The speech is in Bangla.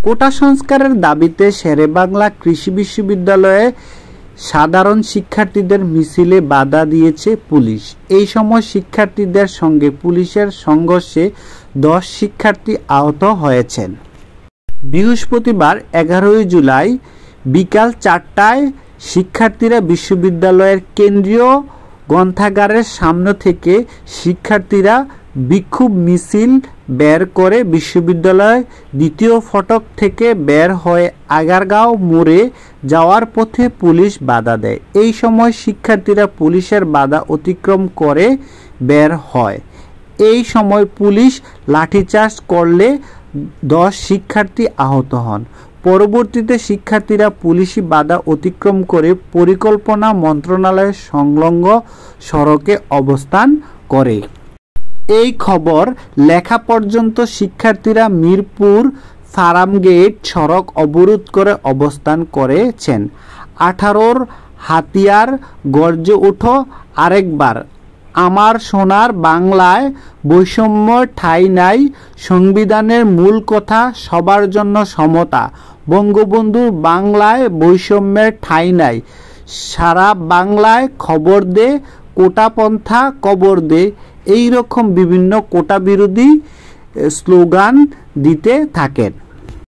কোটা সংস্কারের দাবিতে শেরেবাংলা কৃষি বিশ্ববিদ্যালয়ে সাধারণ শিক্ষার্থীদের মিছিলে বাধা দিয়েছে পুলিশ। এই সময় শিক্ষার্থীদের সঙ্গে পুলিশের সংঘর্ষে 10 শিক্ষার্থী আহত হয়েছেন। বৃহস্পতিবার 11 জুলাই বিকাল 4টায় শিক্ষার্থীরা বিশ্ববিদ্যালয়ের কেন্দ্রীয় গ্রন্থাগারের সামনে থেকে শিক্ষার্থীরা বিক্ষোভ মিছিল বের করে বিশ্ববিদ্যালয়ের দ্বিতীয় ফটক থেকে বের হয়ে আগারগাঁও মোড়ে যাওয়ার পথে পুলিশ বাধা দেয়। এই সময় শিক্ষার্থীরা পুলিশের বাধা অতিক্রম করে বের হয়। এই সময় পুলিশ লাঠিচার্জ করলে 10 শিক্ষার্থী আহত হন। পরবর্তীতে শিক্ষার্থীরা পুলিশি বাধা অতিক্রম করে পরিকল্পনা মন্ত্রণালয়ের সংলগ্ন সড়কে অবস্থান করে। এই খবর লেখা পর্যন্ত শিক্ষার্থীরা মিরপুর ফার্মগেট সড়ক অবরোধ করে অবস্থান করেছেন। 18 হাতিয়ার গর্জে ওঠো আরেকবার, আমার সোনার বাংলায় বৈষম্য ঠাঁই নাই, সংবিধানের মূল কথা সবার জন্য সমতা, বঙ্গবন্ধুর বাংলায় বৈষম্যের ঠাঁই নাই, সারা বাংলায় খবর দে, কোটাপন্থা কবর দে, এই রকম বিভিন্ন কোটা বিরোধী স্লোগান দিতে থাকেন।